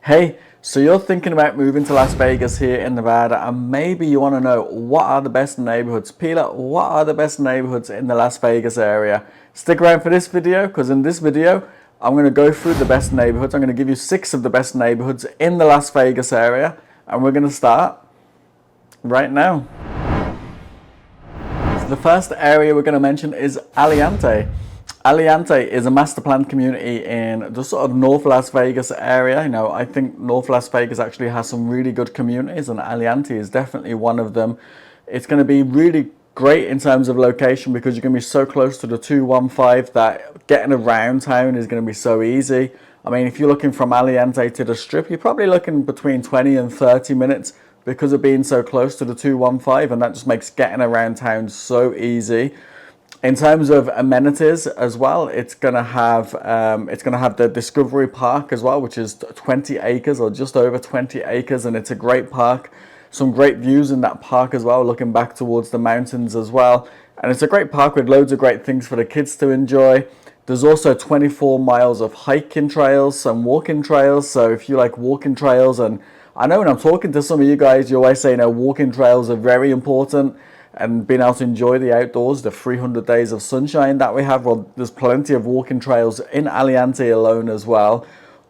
Hey, so you're thinking about moving to Las Vegas here in Nevada, and maybe you want to know what are the best neighborhoods. Peela, what are the best neighborhoods in the Las Vegas area? Stick around for this video, because in this video, I'm going to go through the best neighborhoods. I'm going to give you 6 of the best neighborhoods in the Las Vegas area, and we're going to start right now. So the first area we're going to mention is Aliante. Aliante is a master planned community in the sort of North Las Vegas area. You know, I think North Las Vegas actually has some really good communities, and Aliante is definitely one of them. It's going to be really great in terms of location because you're going to be so close to the 215 that getting around town is going to be so easy. I mean, if you're looking from Aliante to the Strip, you're probably looking between 20 and 30 minutes because of being so close to the 215, and that just makes getting around town so easy. In terms of amenities as well, it's gonna have the Discovery Park as well, which is 20 acres or just over 20 acres, and it's a great park. Some great views in that park as well, looking back towards the mountains as well. And it's a great park with loads of great things for the kids to enjoy. There's also 24 miles of hiking trails, some walking trails. So if you like walking trails, and I know when I'm talking to some of you guys, you always say, you know, walking trails are very important. And being able to enjoy the outdoors, the 300 days of sunshine that we have. Well, there's plenty of walking trails in Aliante alone as well.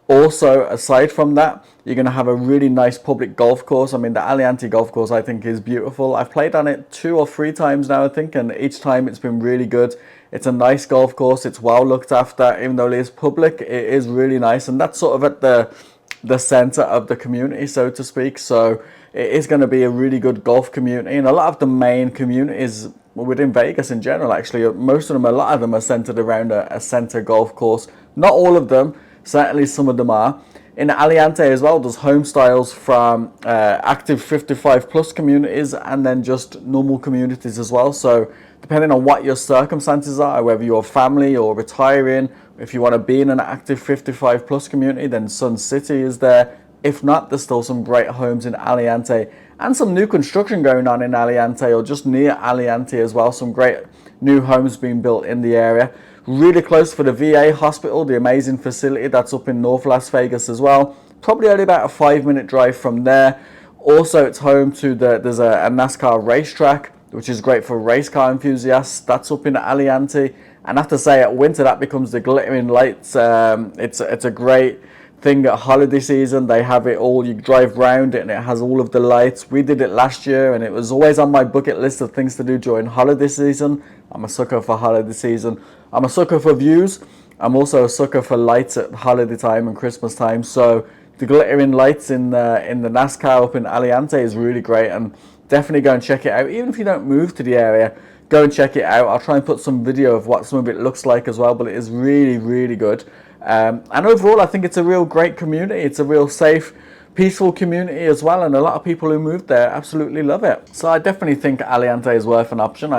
Also, aside from that, you're going to have a really nice public golf course. I mean, the Aliante golf course, I think, is beautiful. I've played on it 2 or 3 times now, I think, and each time it's been really good. It's a nice golf course. It's well looked after. Even though it is public, it is really nice. And that's sort of at the center of the community, so to speak. So it is going to be a really good golf community, and a lot of the main communities within Vegas in general, actually, most of them, a lot of them are centered around a center golf course. Not all of them, certainly some of them are. In Aliante as well, there's home styles from active 55 plus communities and then just normal communities as well. So depending on what your circumstances are, whether you're a family or retiring, if you want to be in an active 55 plus community, then Sun City is there. If not, there's still some great homes in Aliante and some new construction going on in Aliante or just near Aliante as well. Some great new homes being built in the area. Really close for the VA hospital, the amazing facility that's up in North Las Vegas as well. Probably only about a 5-minute drive from there. Also, it's home to there's a NASCAR racetrack, which is great for race car enthusiasts. That's up in Aliante. And I have to say, at winter, that becomes the glittering lights. It's a great thing at holiday season. They have it all. You drive round it and it has all of the lights. We did it last year and it was always on my bucket list of things to do during holiday season. I'm a sucker for holiday season. I'm a sucker for views. I'm also a sucker for lights at holiday time and Christmas time. So the glittering lights in the NASCAR up in Aliante is really great, and definitely go and check it out. Even if you don't move to the area, go and check it out. I'll try and put some video of what some of it looks like as well, but it is really, really good. And overall, I think it's a real great community. It's a real safe, peaceful community as well, and a lot of people who moved there absolutely love it. So I definitely think Aliante is worth an option.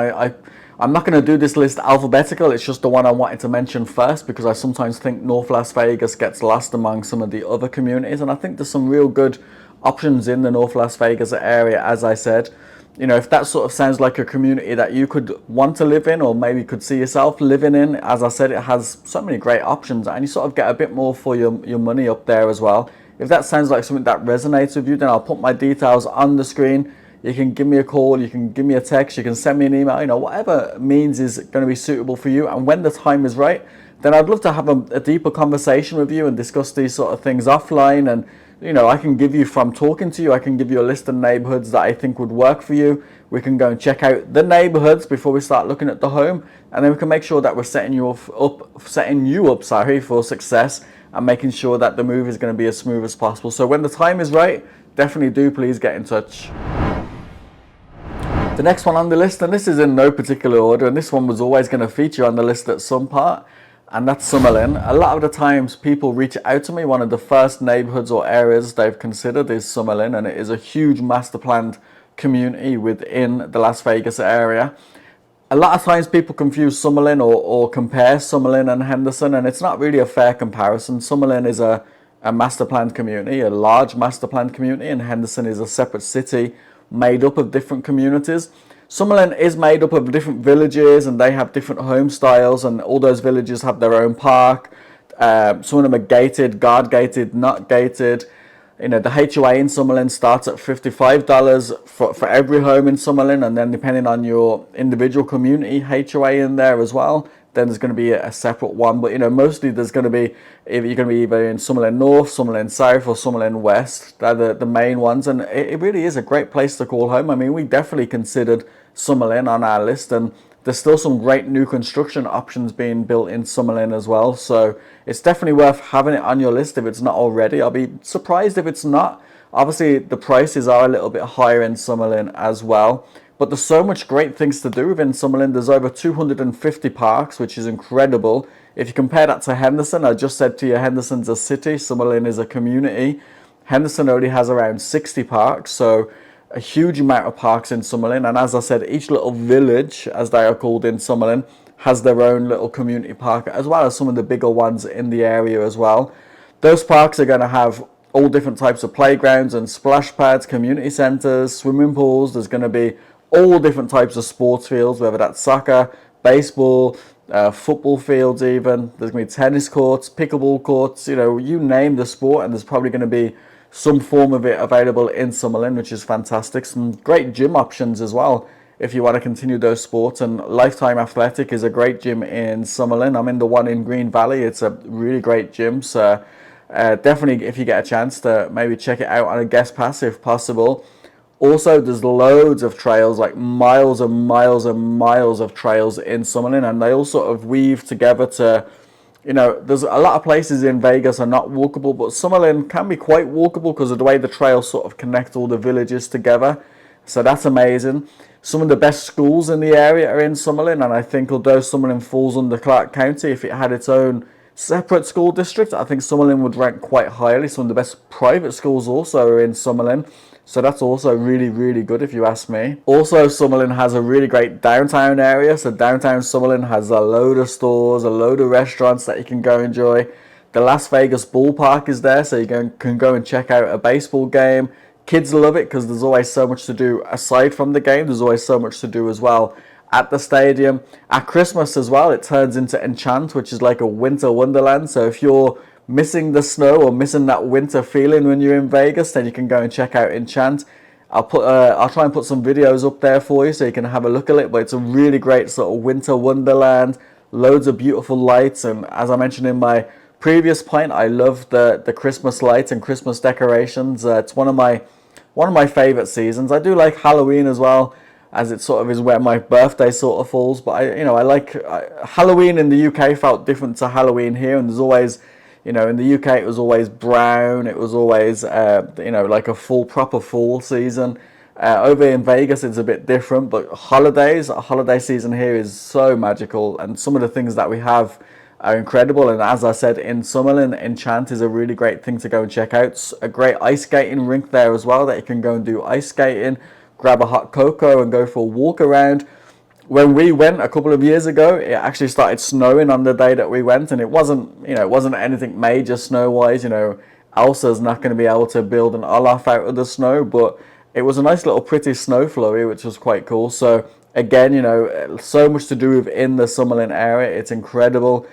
I'm not going to do this list alphabetical. It's just the one I wanted to mention first because I sometimes think North Las Vegas gets lost among some of the other communities, and I think there's some real good options in the North Las Vegas area, as I said. You know, if that sort of sounds like a community that you could want to live in or maybe could see yourself living in, as I said, it has so many great options and you sort of get a bit more for your money up there as well. If that sounds like something that resonates with you, then I'll put my details on the screen. You can give me a call, you can give me a text, you can send me an email, you know, whatever means is going to be suitable for you. And when the time is right, then I'd love to have a deeper conversation with you and discuss these sort of things offline. And you know, I can give you, from talking to you, I can give you a list of neighborhoods that I think would work for you. We can go and check out the neighborhoods before we start looking at the home, and then we can make sure that we're setting you up for success and making sure that the move is going to be as smooth as possible. So when the time is right, definitely do please get in touch. The next one on the list, and this is in no particular order, and this one was always going to feature on the list at some part, and that's Summerlin. A lot of the times people reach out to me, one of the first neighborhoods or areas they've considered is Summerlin, and it is a huge master planned community within the Las Vegas area. A lot of times people confuse Summerlin or compare Summerlin and Henderson, and it's not really a fair comparison. Summerlin is a master planned community, a large master planned community, and Henderson is a separate city made up of different communities. Summerlin is made up of different villages and they have different home styles, and all those villages have their own park. Some of them are gated, guard gated, not gated. You know, the HOA in Summerlin starts at $55 for every home in Summerlin, and then depending on your individual community HOA in there as well, then there's going to be a separate one. But you know, mostly there's going to be, if you're going to be either in Summerlin North, Summerlin South, or Summerlin West. They're the main ones, and it really is a great place to call home. I mean, we definitely considered Summerlin on our list, and there's still some great new construction options being built in Summerlin as well. So it's definitely worth having it on your list if it's not already. I'll be surprised if it's not. Obviously, the prices are a little bit higher in Summerlin as well. But there's so much great things to do within Summerlin. There's over 250 parks, which is incredible. If you compare that to Henderson, I just said to you, Henderson's a city, Summerlin is a community. Henderson only has around 60 parks, so a huge amount of parks in Summerlin. And as I said, each little village, as they are called in Summerlin, has their own little community park, as well as some of the bigger ones in the area as well. Those parks are going to have all different types of playgrounds and splash pads, community centres, swimming pools. There's going to be all different types of sports fields, whether that's soccer, baseball, football fields even. There's going to be tennis courts, pickleball courts, you know, you name the sport, and there's probably going to be some form of it available in Summerlin, which is fantastic. Some great gym options as well if you want to continue those sports, and Lifetime Athletic is a great gym in Summerlin. I'm in the one in Green Valley. It's a really great gym, so definitely if you get a chance to maybe check it out on a guest pass if possible. Also, there's loads of trails, like miles and miles and miles of trails in Summerlin, and they all sort of weave together to, you know, there's a lot of places in Vegas are not walkable, but Summerlin can be quite walkable because of the way the trails sort of connect all the villages together. So that's amazing. Some of the best schools in the area are in Summerlin, and I think although Summerlin falls under Clark County, if it had its own separate school district, I think Summerlin would rank quite highly. Some of the best private schools also are in Summerlin. So that's also really, really good if you ask me. Also, Summerlin has a really great downtown area. So downtown Summerlin has a load of stores, a load of restaurants that you can go enjoy. The Las Vegas ballpark is there, so you can go and check out a baseball game. Kids love it because there's always so much to do aside from the game. There's always so much to do as well at the stadium. At Christmas as well, it turns into Enchant, which is like a winter wonderland. So if you're missing the snow or missing that winter feeling when you're in Vegas, then you can go and check out Enchant. I'll try and put some videos up there for you so you can have a look at it, but it's a really great sort of winter wonderland, loads of beautiful lights, and as I mentioned in my previous point, I love the Christmas lights and Christmas decorations. It's one of my favorite seasons. I do like Halloween as well, as it sort of is where my birthday sort of falls, but I like Halloween in the UK felt different to Halloween here, and there's always, you know, in the UK it was always brown, it was always, you know, like a proper fall season. Over in Vegas it's a bit different, but holiday season here is so magical, and some of the things that we have are incredible. And as I said, in Summerlin, Enchant is a really great thing to go and check out. It's a great ice skating rink there as well that you can go and do ice skating, grab a hot cocoa and go for a walk around. When we went a couple of years ago, it actually started snowing on the day that we went, and it wasn't anything major snow-wise. You know, Elsa's not going to be able to build an Olaf out of the snow, but it was a nice little pretty snow flurry, which was quite cool. So again, you know, so much to do within the Summerlin area. It's incredible.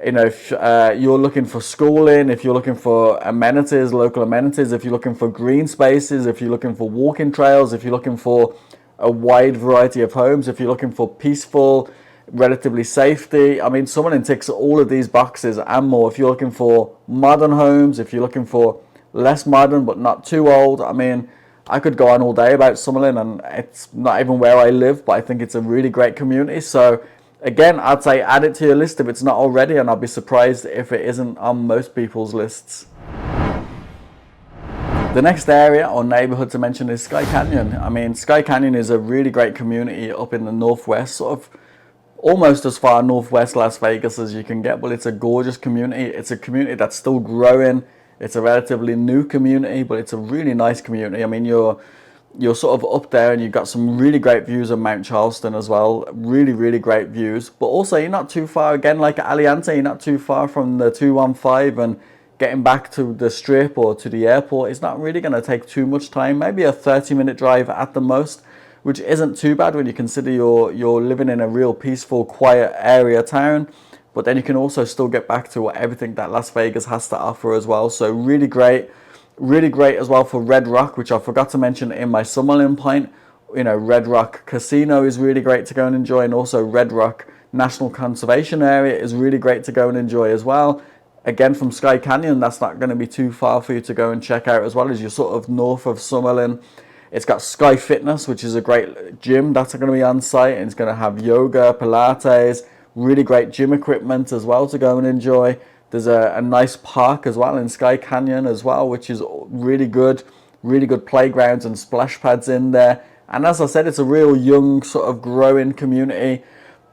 You know, if you're looking for schooling, if you're looking for amenities, local amenities, if you're looking for green spaces, if you're looking for walking trails, if you're looking for a wide variety of homes, if you're looking for peaceful, relatively safety, I mean, Summerlin ticks all of these boxes and more. If you're looking for modern homes, if you're looking for less modern but not too old, I mean, I could go on all day about Summerlin, and it's not even where I live, but I think it's a really great community. So again, I'd say add it to your list if it's not already, and I'll be surprised if it isn't on most people's lists. The next area or neighborhood to mention is Sky Canyon. I mean, Sky Canyon is a really great community up in the northwest, sort of almost as far northwest Las Vegas as you can get, but it's a gorgeous community. It's a community that's still growing. It's a relatively new community, but it's a really nice community. I mean, you're sort of up there and you've got some really great views of Mount Charleston as well. Really, really great views. But also you're not too far, again, like Aliante, you're not too far from the 215, and getting back to the strip or to the airport is not really going to take too much time. Maybe a 30-minute drive at the most, which isn't too bad when you consider you're living in a real peaceful, quiet area town. But then you can also still get back to everything that Las Vegas has to offer as well. So really great. Really great as well for Red Rock, which I forgot to mention in my Summerlin point. You know, Red Rock Casino is really great to go and enjoy, and also Red Rock National Conservation Area is really great to go and enjoy as well. Again, from Sky Canyon, that's not going to be too far for you to go and check out, as well as you're sort of north of Summerlin. It's got Sky Fitness, which is a great gym that's going to be on site, and it's going to have yoga, Pilates, really great gym equipment as well to go and enjoy. There's a nice park as well in Sky Canyon as well, which is really good playgrounds and splash pads in there. And as I said, it's a real young sort of growing community.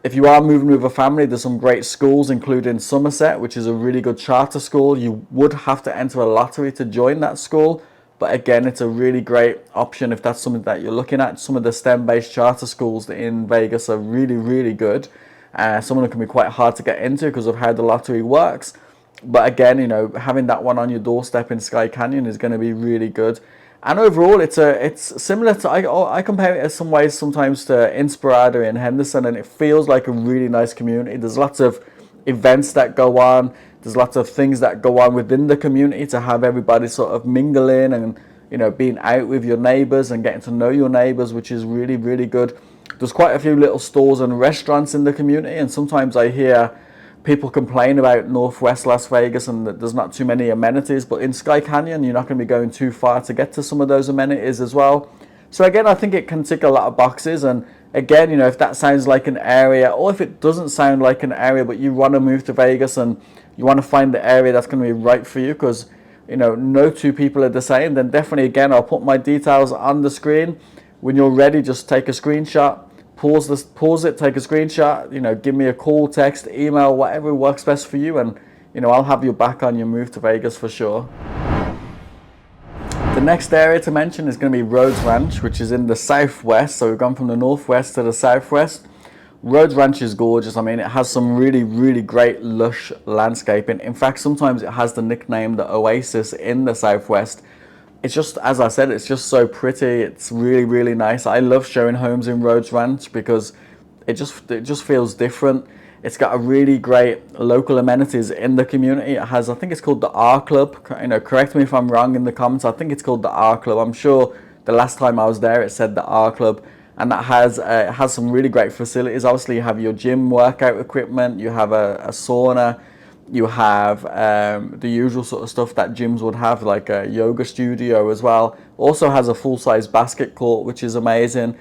If you are moving with a family, there's some great schools, including Somerset, which is a really good charter school. You would have to enter a lottery to join that school, but again, it's a really great option if that's something that you're looking at. Some of the STEM-based charter schools in Vegas are really good. Some of them can be quite hard to get into because of how the lottery works. But again, you know, having that one on your doorstep in Sky Canyon is going to be really good. And overall, it's similar to, I compare it in some ways sometimes to Inspirada in Henderson, and it feels like a really nice community. There's lots of events that go on. There's lots of things that go on within the community to have everybody sort of mingle in and, you know, being out with your neighbors and getting to know your neighbors, which is really good. There's quite a few little stores and restaurants in the community, and sometimes I hear people complain about Northwest Las Vegas and that there's not too many amenities, but in Sky Canyon you're not going to be going too far to get to some of those amenities as well. So again, I think it can tick a lot of boxes. And again, you know, if that sounds like an area, or if it doesn't sound like an area but you want to move to Vegas and you want to find the area that's going to be right for you, because you know no two people are the same, then definitely, again, I'll put my details on the screen. When you're ready, just take a screenshot, pause it, take a screenshot, you know, give me a call, text, email, whatever works best for you, and you know, I'll have your back on your move to Vegas for sure. The next area to mention is going to be Rhodes Ranch, which is in the southwest. So we've gone from the northwest to the southwest. Rhodes Ranch is gorgeous. I mean, it has some really great lush landscaping. In fact, sometimes it has the nickname the Oasis in the southwest. It's just, as I said, it's just so pretty. It's really nice. I love showing homes in Rhodes Ranch because it just feels different. It's got a really great local amenities in the community. It has, I think it's called the R Club. You know, correct me if I'm wrong in the comments. I think it's called the R Club. I'm sure the last time I was there, it said the R Club, and that it has some really great facilities. Obviously, you have your gym workout equipment. You have a sauna. You have the usual sort of stuff that gyms would have, like a yoga studio as well. Also has a full-size basket court, which is amazing.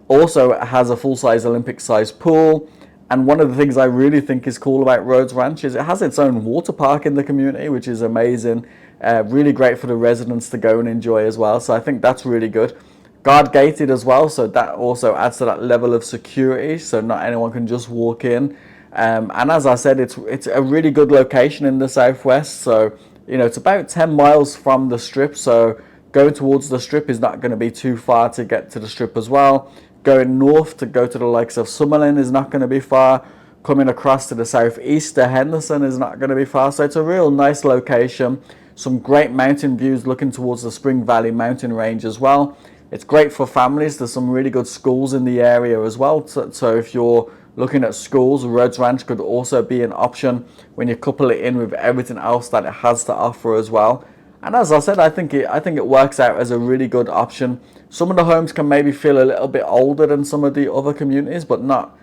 Also, it has a full-size Olympic-sized pool. And one of the things I really think is cool about Rhodes Ranch is it has its own water park in the community, which is amazing. Really great for the residents to go and enjoy as well. So I think that's really good. Guard gated as well, so that also adds to that level of security, so not anyone can just walk in. And as I said, it's a really good location in the southwest. So you know, it's about 10 miles from the strip, so going towards the strip is not going to be too far to get to the strip as well. Going north to go to the likes of Summerlin is not going to be far. Coming across to the southeast to Henderson is not going to be far. So it's a real nice location. Some great mountain views looking towards the Spring Valley mountain range as well. It's great for families. There's some really good schools in the area as well. So if you're looking at schools, Rhodes Ranch could also be an option when you couple it in with everything else that it has to offer as well. And as I said, I think it works out as a really good option. Some of the homes can maybe feel a little bit older than some of the other communities, but not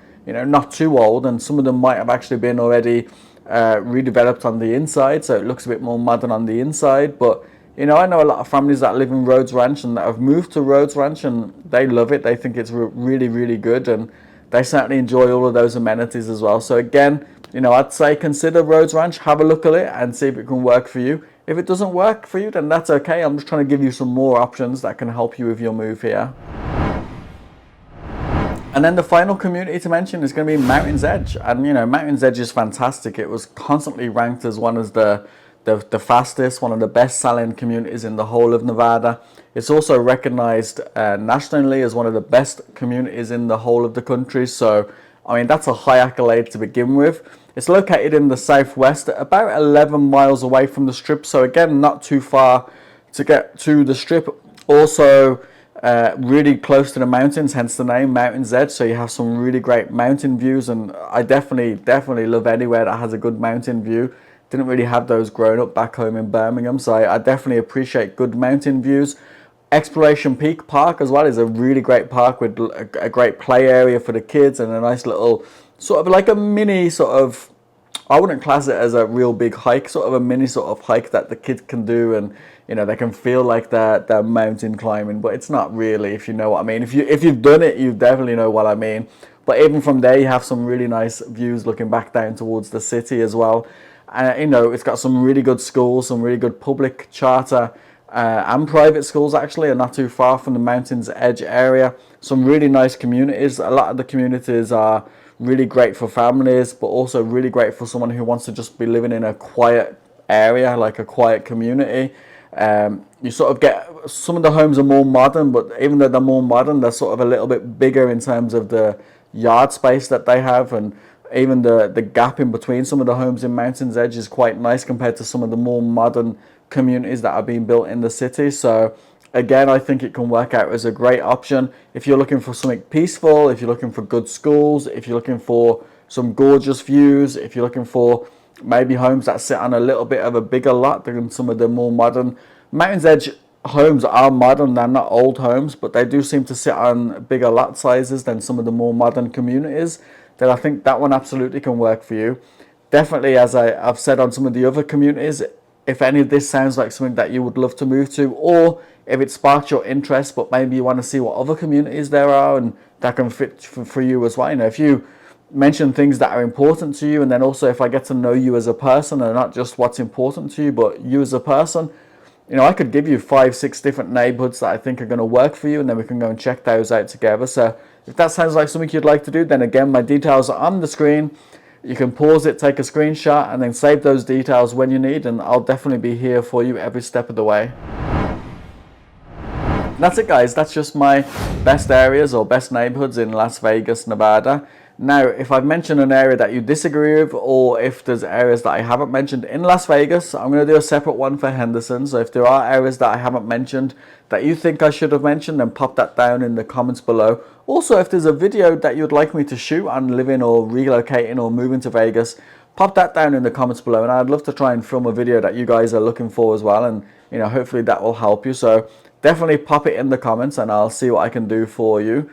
too old. And some of them might have actually been already redeveloped on the inside, so it looks a bit more modern on the inside. But you know, I know a lot of families that live in Rhodes Ranch and that have moved to Rhodes Ranch, and they love it. They think it's really good, and they certainly enjoy all of those amenities as well. So again, you know, I'd say consider Rhodes Ranch, have a look at it and see if it can work for you. If it doesn't work for you, then that's okay. I'm just trying to give you some more options that can help you with your move here. And then the final community to mention is going to be Mountain's Edge. And you know, Mountain's Edge is fantastic. It was constantly ranked as one of the fastest, one of the best selling communities in the whole of Nevada. It's also recognized nationally as one of the best communities in the whole of the country. So, I mean, that's a high accolade to begin with. It's located in the southwest, about 11 miles away from the strip. So again, not too far to get to the strip. Also, really close to the mountains, hence the name Mountain's Edge. So you have some really great mountain views, and I definitely love anywhere that has a good mountain view. Didn't really have those growing up back home in Birmingham, so I definitely appreciate good mountain views. Exploration Peak Park as well is a really great park with a great play area for the kids and a nice little sort of like a mini sort of, I wouldn't class it as a real big hike, sort of a mini sort of hike that the kids can do, and you know they can feel like they're mountain climbing, but it's not really, if you know what I mean. If you've done it, you definitely know what I mean. But even from there, you have some really nice views looking back down towards the city as well. And you know, it's got some really good schools, some really good public charter and private schools actually, and not too far from the Mountains Edge area. Some really nice communities. A lot of the communities are really great for families, but also really great for someone who wants to just be living in a quiet area, like a quiet community. You sort of get, some of the homes are more modern, but even though they're more modern, they're sort of a little bit bigger in terms of the yard space that they have, and even the gap in between some of the homes in Mountains Edge is quite nice compared to some of the more modern communities that are being built in the city. So again, I think it can work out as a great option if you're looking for something peaceful, if you're looking for good schools, if you're looking for some gorgeous views, if you're looking for maybe homes that sit on a little bit of a bigger lot than some of the more modern. Mountains Edge homes are modern, they're not old homes, but they do seem to sit on bigger lot sizes than some of the more modern communities. Then I think that one absolutely can work for you. Definitely, as I've said on some of the other communities, if any of this sounds like something that you would love to move to, or if it sparks your interest, but maybe you want to see what other communities there are and that can fit for you as well. You know, if you mention things that are important to you, and then also if I get to know you as a person and not just what's important to you, but you as a person, you know, I could give you 5-6 different neighborhoods that I think are going to work for you, and then we can go and check those out together. So if that sounds like something you'd like to do, then again, my details are on the screen. You can pause it, take a screenshot, and then save those details when you need, and I'll definitely be here for you every step of the way. That's it, guys. That's just my best areas or best neighborhoods in Las Vegas, Nevada. Now, if I've mentioned an area that you disagree with, or if there's areas that I haven't mentioned in Las Vegas, I'm going to do a separate one for Henderson. So if there are areas that I haven't mentioned that you think I should have mentioned, then pop that down in the comments below. Also, if there's a video that you'd like me to shoot on living or relocating or moving to Vegas, pop that down in the comments below, and I'd love to try and film a video that you guys are looking for as well, and you know, hopefully that will help you. So definitely pop it in the comments and I'll see what I can do for you.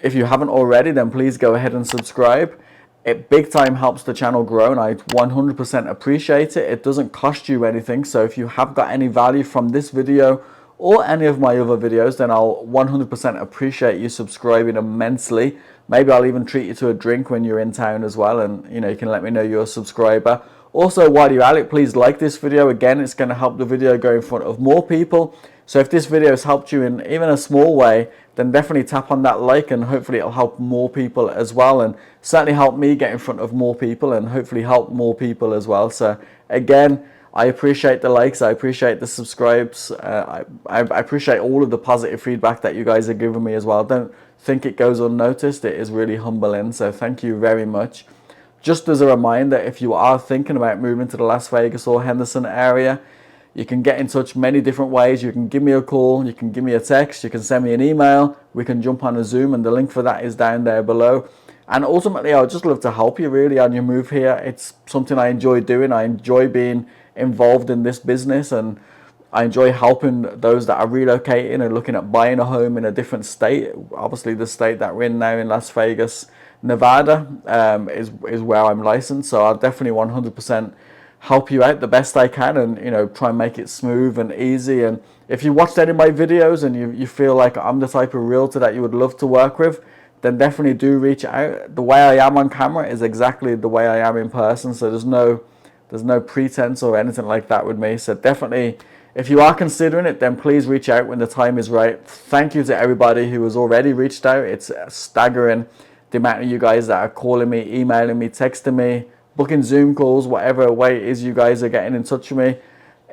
If you haven't already, then please go ahead and subscribe. It big time helps the channel grow, and I 100% appreciate it. It doesn't cost you anything, so if you have got any value from this video or any of my other videos, then I'll 100% appreciate you subscribing immensely. Maybe I'll even treat you to a drink when you're in town as well, and you know, you can let me know you're a subscriber. Also, while you're at it, please like this video. Again, it's going to help the video go in front of more people. So if this video has helped you in even a small way, then definitely tap on that like, and hopefully it'll help more people as well, and certainly help me get in front of more people and hopefully help more people as well. So again, I appreciate the likes, I appreciate the subscribes, I appreciate all of the positive feedback that you guys are giving me as well. Don't think it goes unnoticed. It is really humbling, so thank you very much. Just as a reminder, if you are thinking about moving to the Las Vegas or Henderson area, you can get in touch many different ways. You can give me a call, you can give me a text, you can send me an email, we can jump on a Zoom, and the link for that is down there below. And ultimately, I would just love to help you really on your move here. It's something I enjoy doing. I enjoy being involved in this business, and I enjoy helping those that are relocating and looking at buying a home in a different state. Obviously, the state that we're in now in Las Vegas, Nevada, is where I'm licensed. So I'll definitely 100% help you out the best I can, and you know, try and make it smooth and easy. And if you watched any of my videos and you feel like I'm the type of realtor that you would love to work with, then definitely do reach out. The way I am on camera is exactly the way I am in person, so there's no pretense or anything like that with me. So definitely, if you are considering it, then please reach out when the time is right. Thank you to everybody who has already reached out. It's staggering the amount of you guys that are calling me, emailing me, texting me, booking Zoom calls, whatever way it is you guys are getting in touch with me.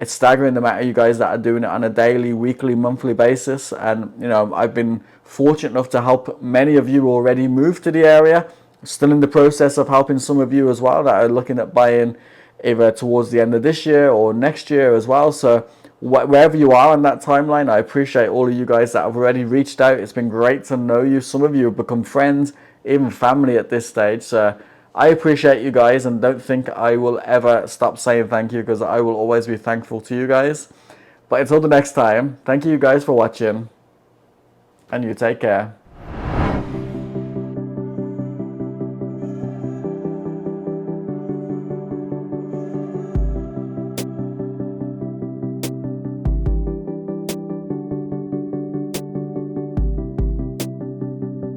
It's staggering the amount of you guys that are doing it on a daily, weekly, monthly basis. And you know, I've been fortunate enough to help many of you already move to the area. Still in the process of helping some of you as well that are looking at buying either towards the end of this year or next year as well. So wherever you are on that timeline, I appreciate all of you guys that have already reached out. It's been great to know you. Some of you have become friends, even family at this stage. So I appreciate you guys, and don't think I will ever stop saying thank you, because I will always be thankful to you guys. But until the next time, thank you guys for watching, and you take care.